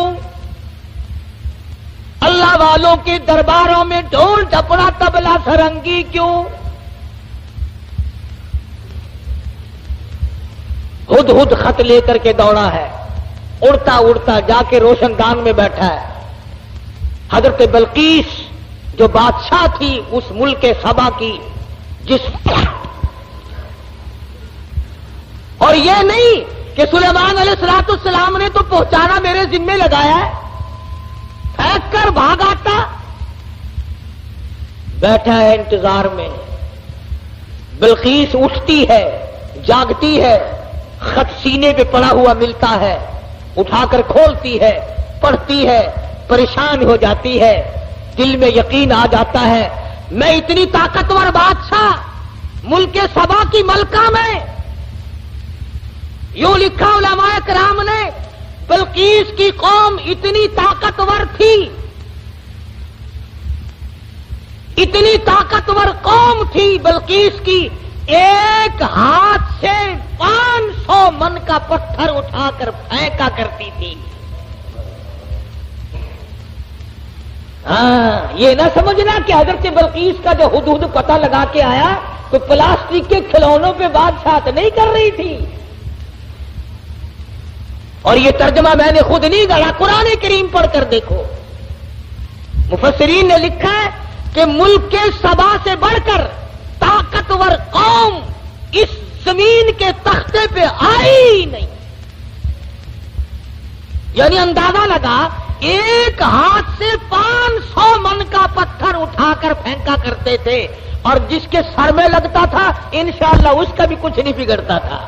اللہ والوں کے درباروں میں ڈھول ڈپڑا تبلا سرنگی کیوں؟ ہد خط لے کر کے دوڑا ہے، اڑتا اڑتا جا کے روشن دان میں بیٹھا ہے۔ حضرت بلقیس جو بادشاہ تھی اس ملک سبا کی، جس اور یہ نہیں کہ سلیمان علیہ السلام نے تو پہنچانا میرے ذمے لگایا ہے، پھینک کر بھاگ آتا، بیٹھا ہے انتظار میں۔ بلقیس اٹھتی ہے، جاگتی ہے، خط سینے پہ پڑا ہوا ملتا ہے، اٹھا کر کھولتی ہے، پڑھتی ہے، پریشان ہو جاتی ہے، دل میں یقین آ جاتا ہے میں اتنی طاقتور بادشاہ ملک سبا کی ملکہ میں۔ یوں لکھا علماء کرام نے، بلقیس کی قوم اتنی طاقتور تھی، اتنی طاقتور قوم تھی بلقیس کی، ایک ہاتھ سے 500 من کا پتھر اٹھا کر پھینکا کرتی تھی۔ ہاں، یہ نہ سمجھنا کہ حضرت بلقیس کا جو ہدہد پتہ لگا کے آیا تو پلاسٹک کے کھلونوں پہ بادشاہت نہیں کر رہی تھی، اور یہ ترجمہ میں نے خود نہیں گڑھا، قرآن کریم پڑھ کر دیکھو. مفسرین نے لکھا ہے کہ ملک کے سبا سے بڑھ کر طاقتور قوم اس زمین کے تختے پہ آئی ہی نہیں. یعنی اندازہ لگا ایک ہاتھ سے 500 من کا پتھر اٹھا کر پھینکا کرتے تھے، اور جس کے سر میں لگتا تھا انشاءاللہ اس کا بھی کچھ نہیں بگڑتا تھا.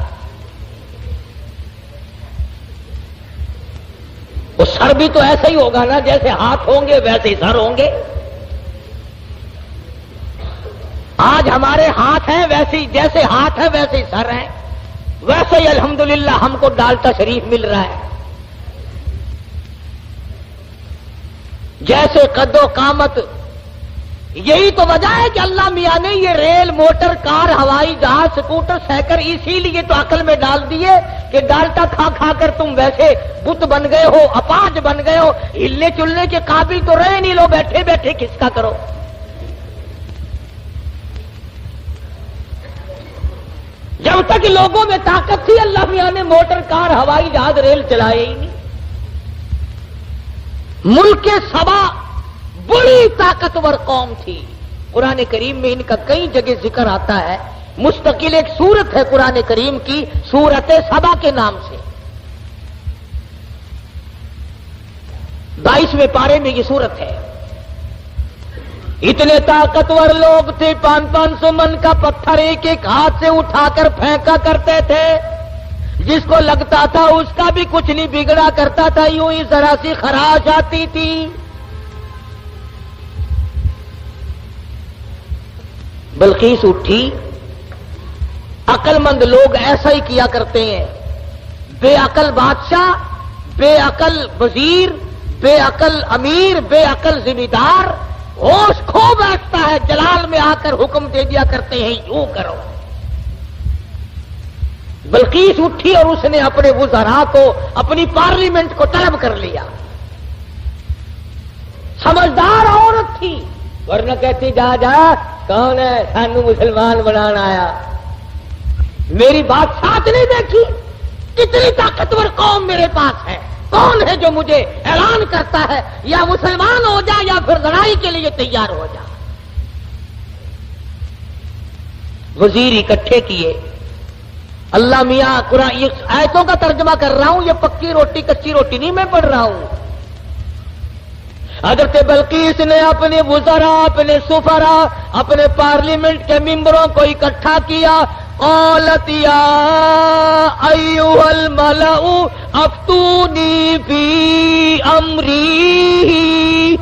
وہ سر بھی تو ایسا ہی ہوگا نا، جیسے ہاتھ ہوں گے ویسے ہی سر ہوں گے. آج ہمارے ہاتھ ہیں ویسے ہی، جیسے ہاتھ ہے ویسے ہی سر ہیں. ویسے ہی الحمدللہ ہم کو ڈالتا شریف مل رہا ہے. جیسے قد و قامت. یہی تو وجہ ہے کہ اللہ میاں نے یہ ریل، موٹر، کار، ہوائی جہاز، سکوٹر، سائیکل اسی لیے تو عقل میں ڈال دیے کہ ڈالٹا کھا کھا کر تم ویسے بت بن گئے ہو، اپاج بن گئے ہو، ہلنے چلنے کے قابل تو رہے نہیں، لو بیٹھے بیٹھے کس کا کرو. جب تک لوگوں میں طاقت تھی اللہ میاں نے موٹر، کار، ہوائی جہاز، ریل چلائے ہی نہیں. ملک کے سبا بڑی طاقتور قوم تھی. قرآن کریم میں ان کا کئی جگہ ذکر آتا ہے. مستقل ایک سورت ہے قرآن کریم کی، سورت سبا کے نام سے. 22ویں پارے میں یہ سورت ہے. اتنے طاقتور لوگ تھے، 500 من کا پتھر ایک ایک ہاتھ سے اٹھا کر پھینکا کرتے تھے. جس کو لگتا تھا اس کا بھی کچھ نہیں بگڑا کرتا تھا، یوں ہی ذرا سی خراش آتی تھی. بلقیس اٹھی. عقل مند لوگ ایسا ہی کیا کرتے ہیں. بے عقل بادشاہ، بے عقل وزیر، بے عقل امیر، بے عقل ذمہ دار ہوش کھو بیٹھتا ہے، جلال میں آ کر حکم دے دیا کرتے ہیں یوں کرو. بلقیس اٹھی اور اس نے اپنے وزراء کو، اپنی پارلیمنٹ کو طلب کر لیا. سمجھدار عورت تھی، ورنہ کہتی جا جا کون ہے سانو مسلمان بنانا آیا. میری بات ساتھ نہیں دیکھی، کتنی طاقتور قوم میرے پاس ہے. کون ہے جو مجھے اعلان کرتا ہے یا مسلمان ہو جا یا پھر لڑائی کے لیے تیار ہو جا. وزیر اکٹھے کیے. اللہ میاں قرآن یہ آیتوں کا ترجمہ کر رہا ہوں، یہ پکی روٹی کچی روٹی نہیں میں پڑھ رہا ہوں. حضرت بلقیس نے اپنے وزراء، اپنے سفراء، اپنے پارلیمنٹ کے ممبروں کو اکٹھا کیا. قالت یا ایھا الملأ افتونی فی امری.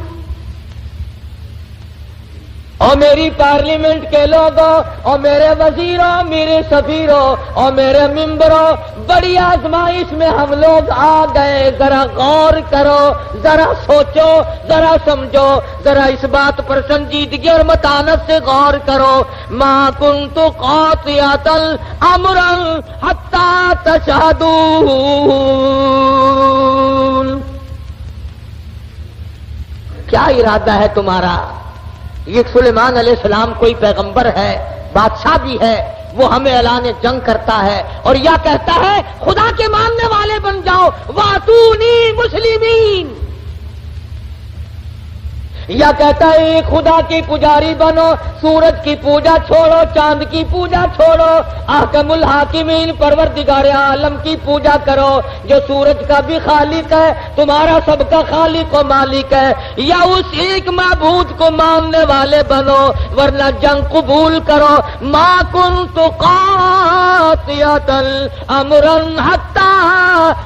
اور میری پارلیمنٹ کے لوگوں، اور میرے وزیروں، میرے سفیروں اور میرے ممبروں، بڑی آزمائش میں ہم لوگ آ گئے. ذرا غور کرو، ذرا سوچو، ذرا سمجھو، ذرا اس بات پر سنجیدگی اور متانت سے غور کرو. ما کنت قاطعۃ امرا حتی تشہدون. کیا ارادہ ہے تمہارا؟ یہ سلیمان علیہ السلام کوئی پیغمبر ہے، بادشاہ بھی ہے، وہ ہمیں اعلان جنگ کرتا ہے اور یا کہتا ہے خدا کے ماننے والے بن جاؤ، واتونی مسلمین. یا کہتا ہے ایک خدا کی پجاری بنو، سورج کی پوجا چھوڑو، چاند کی پوجا چھوڑو، احکم الحاکمین پروردگار عالم کی پوجا کرو جو سورج کا بھی خالق ہے، تمہارا سب کا خالق و مالک ہے. یا اس ایک معبود کو ماننے والے بنو ورنہ جنگ قبول کرو. ما کنت قاطعۃ امرا حتی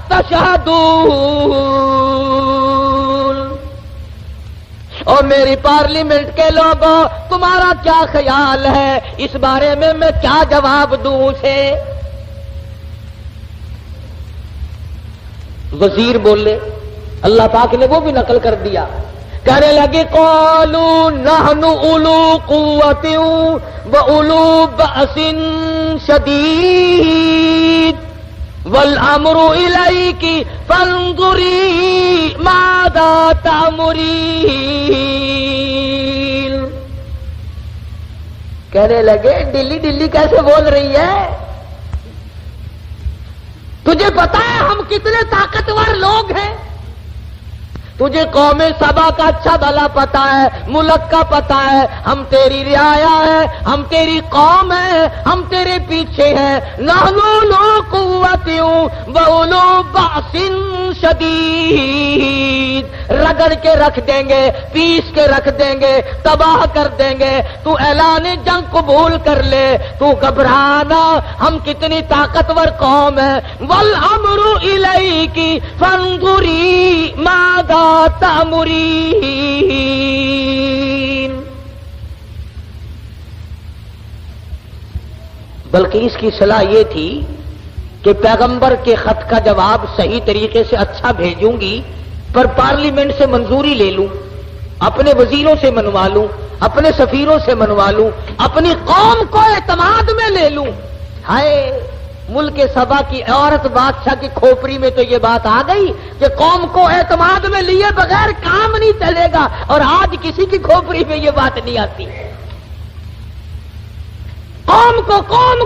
تشہدون. اور میری پارلیمنٹ کے لوگوں، تمہارا کیا خیال ہے اس بارے میں کیا جواب دوں اسے؟ وزیر بولے، اللہ پاک نے وہ بھی نقل کر دیا. کہنے لگے قالوا نحن اولو قوت و اولو بأس شدید والامر الیک فانظری ماذا تأمرین. کہنے لگے ڈلی ڈلی کیسے بول رہی ہے؟ تجھے پتا ہے ہم کتنے طاقتور لوگ ہیں؟ تجھے قوم سبا کا اچھا بھلا پتا ہے، ملک کا پتا ہے، ہم تیری رعایا ہے، ہم تیری قوم ہے، ہم تیرے پیچھے ہیں۔ نحنو لو قوت وَأُولُو بَأْسٍ شدید، رگڑ کے رکھ دیں گے، پیس کے رکھ دیں گے، تباہ کر دیں گے۔ تو اعلان جنگ قبول کر لے، تو گھبرانا، ہم کتنی طاقتور قوم ہے۔ وَالْأَمْرُ إِلَيْكِ فَانظُرِي مَاذَا تَأْمُرِينَ۔ بلکہ اس کی صلاح یہ تھی کہ پیغمبر کے خط کا جواب صحیح طریقے سے اچھا بھیجوں گی، پر پارلیمنٹ سے منظوری لے لوں، اپنے وزیروں سے منوا لوں، اپنے سفیروں سے منوا لوں، اپنی قوم کو اعتماد میں لے لوں۔ ہائے ملک سبا کی عورت بادشاہ کی کھوپڑی میں تو یہ بات آ گئی کہ قوم کو اعتماد میں لیے بغیر کام نہیں چلے گا، اور آج کسی کی کھوپڑی میں یہ بات نہیں آتی۔ قوم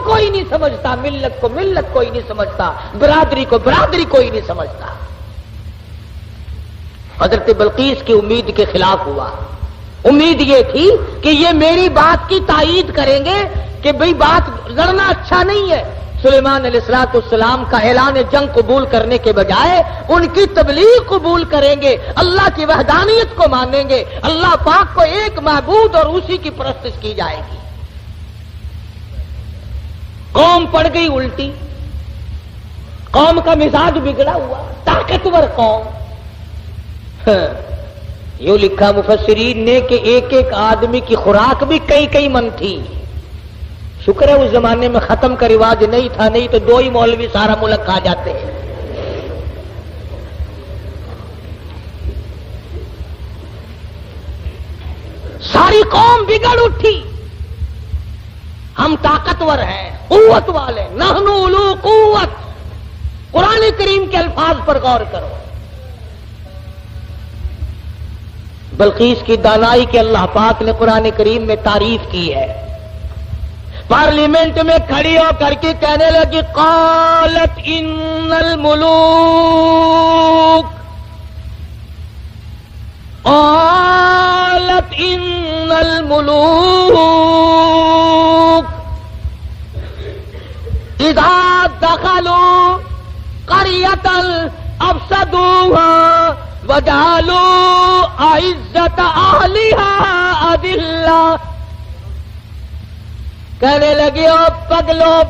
کوئی نہیں سمجھتا، ملت کو ملت کوئی نہیں سمجھتا، برادری کو برادری کوئی نہیں سمجھتا۔ حضرت بلقیس کی امید کے خلاف ہوا۔ امید یہ تھی کہ یہ میری بات کی تائید کریں گے کہ بھئی بات لڑنا اچھا نہیں ہے۔ سلیمان علیہ السلام کا اعلان جنگ قبول کرنے کے بجائے ان کی تبلیغ قبول کریں گے، اللہ کی وحدانیت کو مانیں گے، اللہ پاک کو ایک معبود اور اسی کی پرستش کی جائے گی۔ قوم پڑ گئی الٹی، قوم کا مزاج بگڑا ہوا، طاقتور قوم۔ یوں لکھا مفسرین نے کہ ایک ایک آدمی کی خوراک بھی کئی کئی من تھی۔ شکر ہے اس زمانے میں ختم کا رواج نہیں تھا، نہیں تو 2 ہی مولوی سارا ملک کھا جاتے ہیں۔ ساری قوم بگڑ اٹھی۔ ہم طاقتور ہیں، قوت والے، نحن اولو قوت۔ قرآن کریم کے الفاظ پر غور کرو۔ بلقیس کی دانائی کے اللہ پاک نے قرآن کریم میں تعریف کی ہے۔ پارلیمنٹ میں کھڑی ہو کر کے کہنے لگی قالت ان الملوک، قالت ان الملوک اذا دخلوا قرية افسدوها وجعلوا اعزة اهلها اذلة۔ کہنے لگے او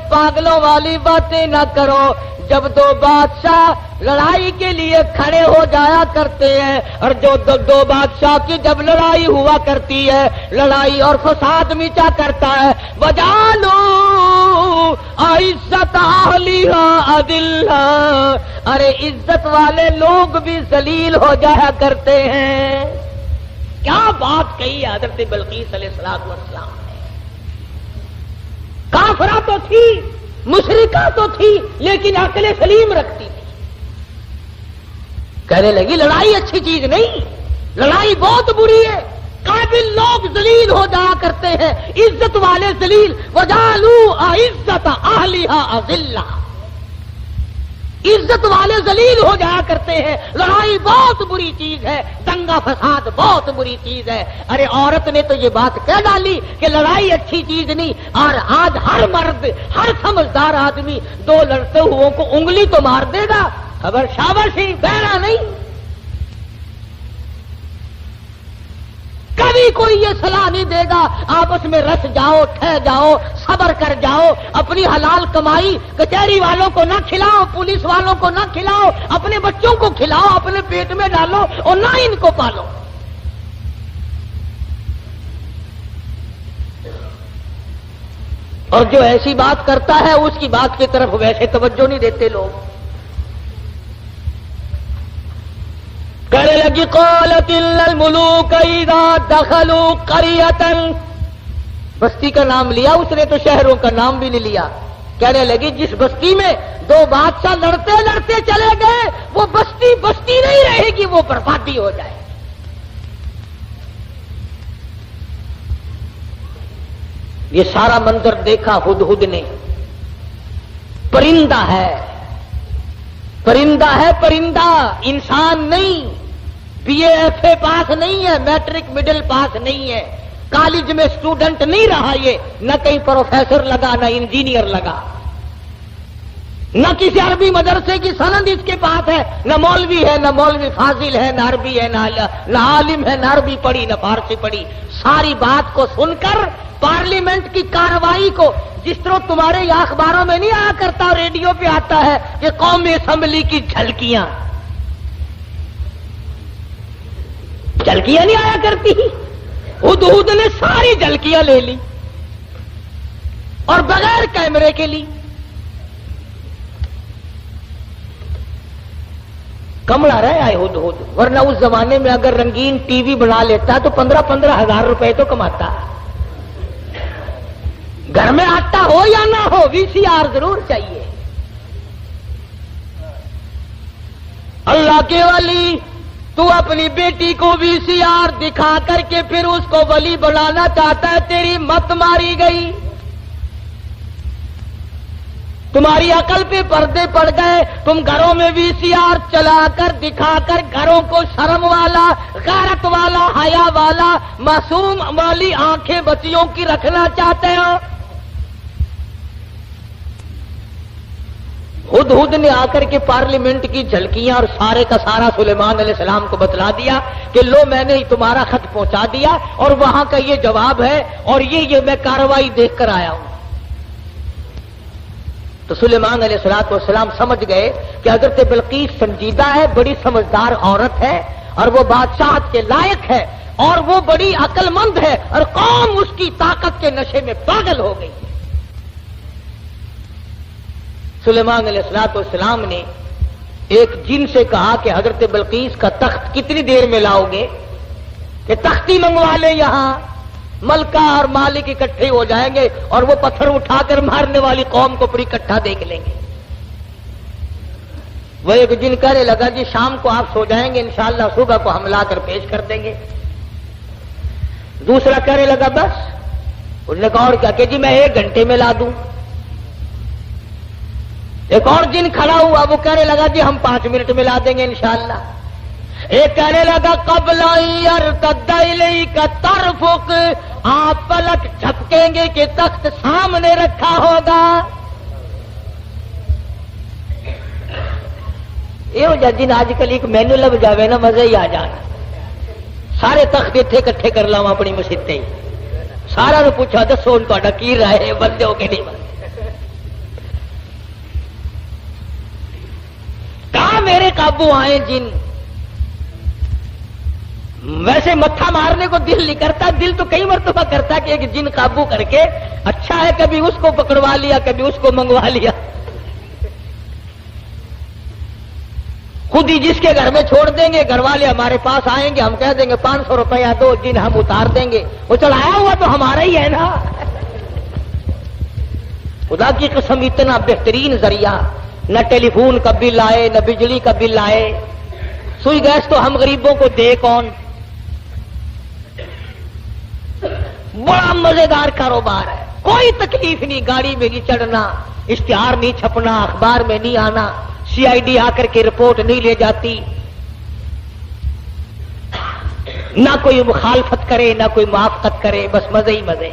پاگلوں والی باتیں نہ کرو۔ جب 2 بادشاہ لڑائی کے لیے کھڑے ہو جایا کرتے ہیں، اور جو 2 بادشاہ کی جب لڑائی ہوا کرتی ہے، لڑائی اور فساد مچا کرتا ہے، وَجَعَلُوا عِزَّتَ أَهْلِهَا أَذِلَّةً، ارے عزت والے لوگ بھی ذلیل ہو جایا کرتے ہیں۔ کیا بات کہی حضرت بلقیس علیہ السلام نے۔ کافرہ تو تھی، مشرکہ تو تھی، لیکن عقل سلیم رکھتی تھی۔ کہنے لگی لڑائی اچھی چیز نہیں، لڑائی بہت بری ہے، قابل لوگ ذلیل ہو جایا کرتے ہیں، عزت والے ذلیل۔ وَجَعَلُوا أَعِزَّةَ أَهْلِهَا أَذِلَّةً، عزت والے ذلیل ہو جایا کرتے ہیں۔ لڑائی بہت بری چیز ہے، دنگا فساد بہت بری چیز ہے۔ ارے عورت نے تو یہ بات کہہ ڈالی کہ لڑائی اچھی چیز نہیں، اور آج ہر مرد، ہر سمجھدار آدمی 2 لڑتے ہوئوں کو انگلی تو مار دے گا، خبر شاباشی بہرا نہیں۔ کبھی کوئی یہ صلاح نہیں دے گا آپس میں رس جاؤ، ٹھہ جاؤ، صبر کر جاؤ، اپنی حلال کمائی کچہری والوں کو نہ کھلاؤ، پولیس والوں کو نہ کھلاؤ، اپنے بچوں کو کھلاؤ، اپنے پیٹ میں ڈالو اور نہ ان کو پالو۔ اور جو ایسی بات کرتا ہے اس کی بات کی طرف ویسے توجہ نہیں دیتے لوگ۔ کہنے لگی قالت ان الملوک اذا دخلوا قرية، بستی کا نام لیا اس نے تو شہروں کا نام بھی نہیں لیا۔ کہنے لگی جس بستی میں 2 بادشاہ لڑتے لڑتے چلے گئے، وہ بستی بستی نہیں رہے گی، وہ بربادی ہو جائے۔ یہ سارا منظر دیکھا ہدہد نے، پرندہ ہے، پرندہ ہے پرندہ، انسان نہیں. بی اے ایف اے پاس نہیں ہے، میٹرک مڈل پاس نہیں ہے، کالج میں اسٹوڈنٹ نہیں رہا، یہ نہ کہیں پروفیسر لگا نہ انجینئر لگا، نہ کسی عربی مدرسے کی سند اس کے پاس ہے، نہ مولوی ہے، نہ مولوی فاضل ہے، نہ عربی ہے، نہ عالم ہے، نہ عربی پڑھی نہ فارسی پڑھی. ساری بات کو سن کر پارلیمنٹ کی کارروائی کو، جس طرح تمہارے یہاں اخباروں میں نہیں آیا کرتا، ریڈیو پہ آتا ہے کہ قومی اسمبلی کی جھلکیاں نہیں آیا کرتی. ہدہد نے ساری جھلکیاں لے لی اور بغیر کیمرے کے لی. کمڑا رہے آئے ہدہد، ورنہ اس زمانے میں اگر رنگین ٹی وی بنا لیتا تو 15,000 روپے تو کماتا. گھر میں آٹا ہو یا نہ ہو وی سی آر ضرور چاہیے. اللہ کے ولی، تو اپنی بیٹی کو وی سی آر دکھا کر کے پھر اس کو ولی بنانا چاہتا ہے، تیری مت ماری گئی. تمہاری عقل پہ پردے پڑ گئے. تم گھروں میں وی سی آر چلا کر دکھا کر گھروں کو شرم والا، غیرت والا، حیا والا، معصوم والی آنکھیں بچیوں کی رکھنا چاہتے ہو. ہدہد نے آ کر کے پارلیمنٹ کی جھلکیاں اور سارے کا سارا سلیمان علیہ السلام کو بتلا دیا کہ لو میں نے تمہارا خط پہنچا دیا اور وہاں کا یہ جواب ہے اور یہ میں کارروائی دیکھ کر آیا ہوں. تو سلیمان علیہ السلام سمجھ گئے کہ حضرت بلقیس سنجیدہ ہے، بڑی سمجھدار عورت ہے اور وہ بادشاہت کے لائق ہے اور وہ بڑی عقل مند ہے اور قوم اس کی طاقت کے نشے میں پاگل ہو گئی. سلیمان علیہ السلام نے ایک جن سے کہا کہ حضرت بلقیس کا تخت کتنی دیر میں لاؤ گے کہ تختی منگوا لے. یہاں ملکہ اور مالک اکٹھے ہو جائیں گے اور وہ پتھر اٹھا کر مارنے والی قوم کو پوری اکٹھا دیکھ لیں گے. وہ ایک جن کہنے لگا جی شام کو آپ سو جائیں گے، انشاءاللہ صبح کو ہم لا کر پیش کر دیں گے. دوسرا کہنے لگا بس. انہوں نے کہا اور کیا کہ جی میں 1 گھنٹے میں لا دوں. ایک اور جن کھڑا ہوا وہ کہنے لگا جی ہم 5 منٹ میں لا دیں گے انشاءاللہ. ایک کہنے لگا قبل یرتد الیک طرفک، آپ پلک جھپکیں گے کہ تخت سامنے رکھا ہوگا. یہ ہو جا جن آج کل ایک مینو لگ جاوے نا مزے ہی آ جانا. سارے تخت اتنے کٹھے کر لاؤں اپنی مسیطے ہی، سارا نے پوچھا دسو ان تا کی رائے بندے ہو کہ نہیں بندے. کہاں میرے قابو آئے جن. ویسے متھا مارنے کو دل نہیں کرتا، دل تو کئی مرتبہ کرتا کہ ایک جن قابو کر کے اچھا ہے کبھی اس کو پکڑوا لیا کبھی اس کو منگوا لیا. خود ہی جس کے گھر میں چھوڑ دیں گے گھر والے ہمارے پاس آئیں گے، ہم کہہ دیں گے 500 روپیہ دو، جن ہم اتار دیں گے. وہ چڑھایا ہوا تو ہمارا ہی ہے نا. خدا کی قسم اتنا بہترین ذریعہ، نہ ٹیلی فون کا بل آئے نہ بجلی کا بل آئے. سوئی گیس تو ہم غریبوں کو دے کون. بڑا مزیدار کاروبار ہے، کوئی تکلیف نہیں، گاڑی میں نہیں چڑھنا، اشتہار نہیں چھپنا، اخبار میں نہیں آنا، سی آئی ڈی آ کر کے رپورٹ نہیں لے جاتی، نہ کوئی مخالفت کرے نہ کوئی موافقت کرے، بس مزے ہی مزے.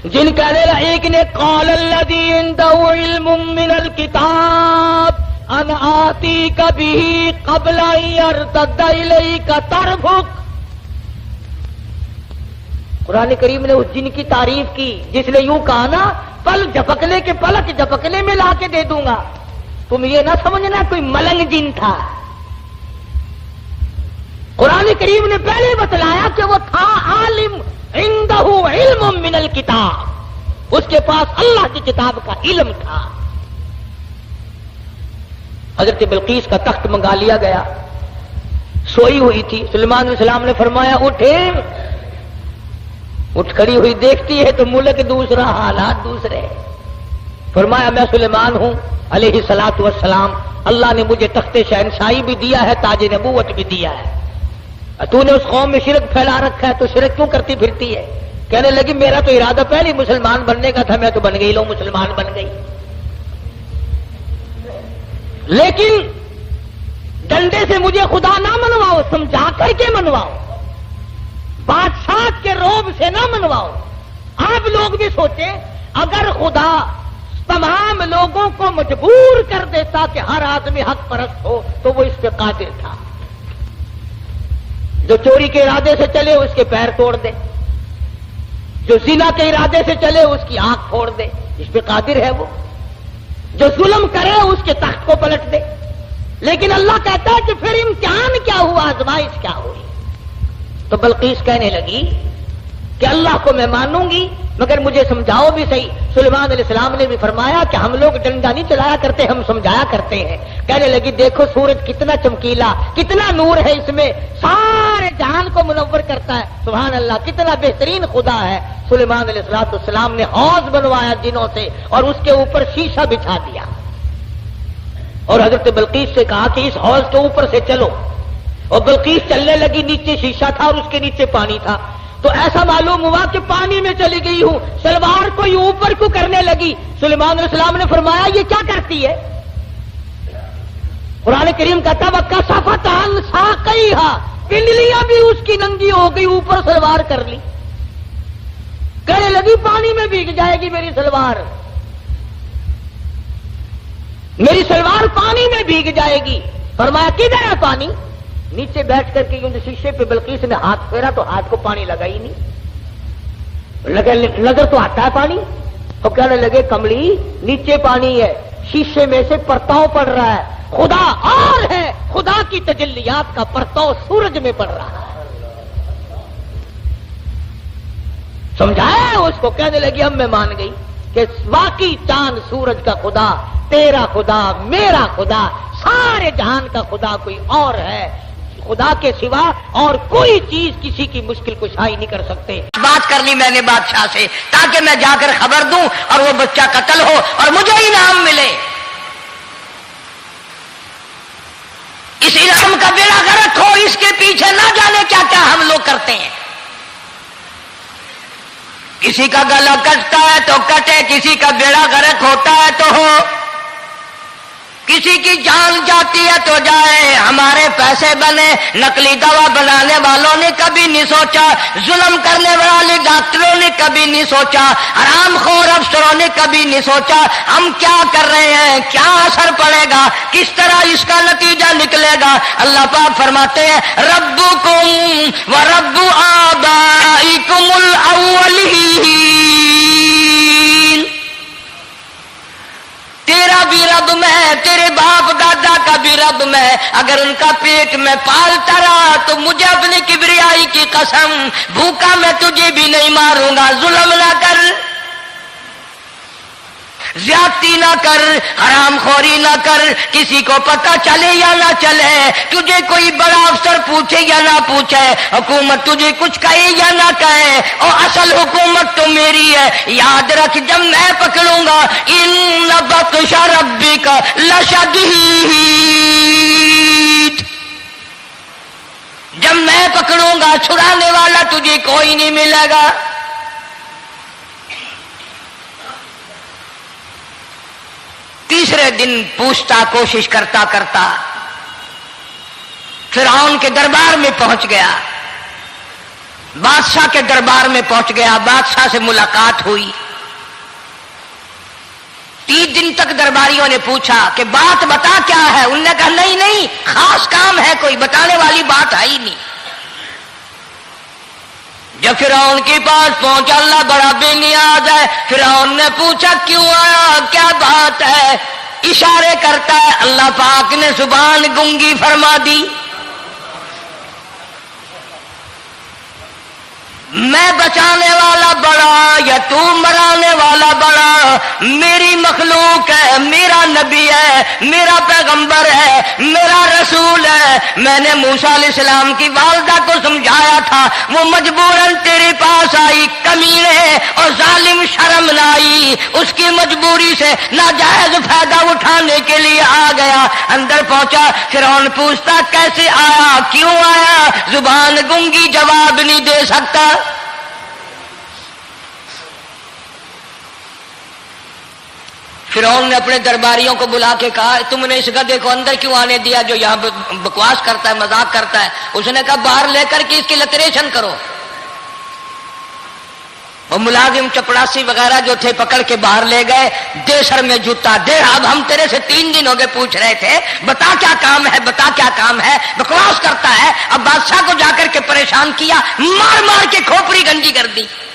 جن کہنے لگا ایک نے قال الذی عنده علم من الکتاب ان آتیک به قبل ان یرتد الیک طرفک. قرآن کریم نے اس جن کی تعریف کی جس نے یوں کہا نا پل جھپکنے کے پلک جھپکنے میں لا کے دے دوں گا. تم یہ نہ سمجھنا کوئی ملنگ جن تھا. قرآن کریم نے پہلے بتلایا کہ وہ تھا عالم، عنده علم من الکتاب، اس کے پاس اللہ کی کتاب کا علم تھا. حضرت بلقیس کا تخت منگا لیا گیا، سوئی ہوئی تھی. سلیمان علیہ السلام نے فرمایا اٹھے. اٹھ کھڑی ہوئی دیکھتی ہے تو ملک دوسرا حالات دوسرے. فرمایا میں سلیمان ہوں علیہ الصلوۃ والسلام، اللہ نے مجھے تخت شہنشاہی بھی دیا ہے، تاج نبوت بھی دیا ہے. تو نے اس قوم میں شرک پھیلا رکھا ہے تو شرک کیوں کرتی پھرتی ہے؟ کہنے لگی میرا تو ارادہ پہلے مسلمان بننے کا تھا، میں تو بن گئی، لو مسلمان بن گئی. لیکن ڈنڈے سے مجھے خدا نہ منواؤ، سمجھا کر کے منواؤ، بادشاہ کے روب سے نہ منواؤ۔ آپ لوگ بھی سوچیں، اگر خدا تمام لوگوں کو مجبور کر دیتا کہ ہر آدمی حق پرست ہو تو وہ اس پہ قادر تھا۔ جو چوری کے ارادے سے چلے اس کے پیر توڑ دے، جو زنا کے ارادے سے چلے اس کی آنکھ پھوڑ دے، اس پہ قادر ہے وہ۔ جو ظلم کرے اس کے تخت کو پلٹ دے۔ لیکن اللہ کہتا ہے کہ پھر امتحان کیا ہوا، آزمائش کیا ہوئی؟ تو بلقیس کہنے لگی کہ اللہ کو میں مانوں گی مگر مجھے سمجھاؤ بھی صحیح۔ سلیمان علیہ السلام نے بھی فرمایا کہ ہم لوگ ڈنڈا نہیں چلایا کرتے، ہم سمجھایا کرتے ہیں۔ کہنے لگی دیکھو سورج کتنا چمکیلا، کتنا نور ہے اس میں، سارے جہان کو منور کرتا ہے، سبحان اللہ، کتنا بہترین خدا ہے۔ سلیمان علیہ السلام نے حوض بنوایا جنوں سے اور اس کے اوپر شیشہ بچھا دیا اور حضرت بلقیس سے کہا کہ اس حوض کے اوپر سے چلو، اور بلقیس چلنے لگی، نیچے شیشہ تھا اور اس کے نیچے پانی تھا۔ تو ایسا معلوم ہوا کہ پانی میں چلی گئی ہوں، سلوار کو یہ اوپر کو کرنے لگی۔ سلیمان علیہ السلام نے فرمایا یہ کیا کرتی ہے؟ قرآن کریم کہتا وَكَشَفَتْ عَنْ سَاقَيْهَا، پنڈلیاں بھی اس کی ننگی ہو گئی، اوپر سلوار کر لی۔ کہنے لگی پانی میں بھیگ جائے گی میری سلوار، میری سلوار پانی میں بھیگ جائے گی۔ فرمایا کدھر ہے پانی؟ نیچے بیٹھ کر کے شیشے پہ بلقیس نے ہاتھ پھیرا تو ہاتھ کو پانی لگا ہی نہیں، نظر تو آتا ہے پانی۔ تو کہنے لگے کملی نیچے پانی ہے، شیشے میں سے پرتاؤ پڑ رہا ہے، خدا اور ہے، خدا کی تجلیات کا پرتاؤ سورج میں پڑ رہا ہے۔ سمجھایا اس کو، کہنے لگی اب میں مان گئی کہ واقعی چاند سورج کا خدا، تیرا خدا، میرا خدا، سارے جہان کا خدا کوئی اور ہے، خدا کے سوا اور کوئی چیز کسی کی مشکل کشائی نہیں کر سکتے۔ بات کر لی میں نے بادشاہ سے تاکہ میں جا کر خبر دوں اور وہ بچہ قتل ہو اور مجھے انعام ملے۔ اس انعام کا بیڑا غرق ہو، اس کے پیچھے نہ جانے کیا کیا ہم لوگ کرتے ہیں۔ کسی کا گلا کٹتا ہے تو کٹے، کسی کا بیڑا غرق ہوتا ہے تو ہو، کسی کی جان جاتی ہے تو جائے، ہمارے پیسے بنے۔ نقلی دوا بنانے والوں نے کبھی نہیں سوچا، ظلم کرنے والے ڈاکٹروں نے کبھی نہیں سوچا، حرام خور افسروں نے کبھی نہیں سوچا ہم کیا کر رہے ہیں، کیا اثر پڑے گا، کس طرح اس کا نتیجہ نکلے گا۔ اللہ پاک فرماتے ہیں ربکم و رب آبائکم الاولین، تیرا بھی رب میں، تیرے باپ دادا کا بھی رب میں، اگر ان کا پیٹ میں پالتا رہا تو مجھے اپنی کبریائی کی قسم، بھوکا میں تجھے بھی نہیں ماروں گا۔ ظلم نہ کر، زیادتی نہ کر، حرام خوری نہ کر، کسی کو پتہ چلے یا نہ چلے، تجھے کوئی بڑا افسر پوچھے یا نہ پوچھے، حکومت تجھے کچھ کہے یا نہ کہے، اور اصل حکومت تو میری ہے۔ یاد رکھ جب میں پکڑوں گا ان بطش ربک لشدید، جب میں پکڑوں گا چھڑانے والا تجھے کوئی نہیں ملے گا۔ تیسرے دن پوچھتا، کوشش کرتا کرتا فرعون کے دربار میں پہنچ گیا، بادشاہ کے دربار میں پہنچ گیا، بادشاہ سے ملاقات ہوئی۔ 3 دن تک درباریوں نے پوچھا کہ بات بتا کیا ہے، انہوں نے کہا نہیں نہیں خاص کام ہے، کوئی بتانے والی بات ہے ہی نہیں۔ جب فرعون کے پاس پہنچا، اللہ بڑا بے نیاز ہے، فرعون نے پوچھا کیوں آیا، کیا بات ہے، اشارے کرتا ہے، اللہ پاک نے زبان گنگی فرما دی۔ میں بچانے والا بڑا یا تو مرانے والا بڑا، میری مخلوق ہے، میرا نبی ہے، میرا پیغمبر ہے، میرا رسول ہے۔ میں نے موسیٰ علیہ السلام کی والدہ کو سمجھایا تھا، وہ مجبوراً تیرے پاس آئی، کمینے اور ظالم شرم نہ آئی، اس کی مجبوری سے ناجائز فائدہ اٹھانے کے لیے آ گیا۔ اندر پہنچا، فرعون پوچھتا کیسے آیا، کیوں آیا، زبان گنگی جواب نہیں دے سکتا۔ فرعون نے اپنے درباریوں کو بلا کے کہا تم نے اس گدھے کو اندر کیوں آنے دیا جو یہاں بکواس کرتا ہے، مذاق کرتا ہے؟ اس نے کہا باہر لے کر کے اس کی لتریشن کرو۔ وہ ملازم چپڑاسی وغیرہ جو تھے پکڑ کے باہر لے گئے، دے سر میں جوتا دے، اب ہم تیرے سے 3 دن ہو گئے پوچھ رہے تھے بتا کیا کام ہے، بتا کیا کام ہے، بکواس کرتا ہے۔ اب بادشاہ کو جا کر کے پریشان کیا، مار مار کے کھوپڑی گنجی کر دی۔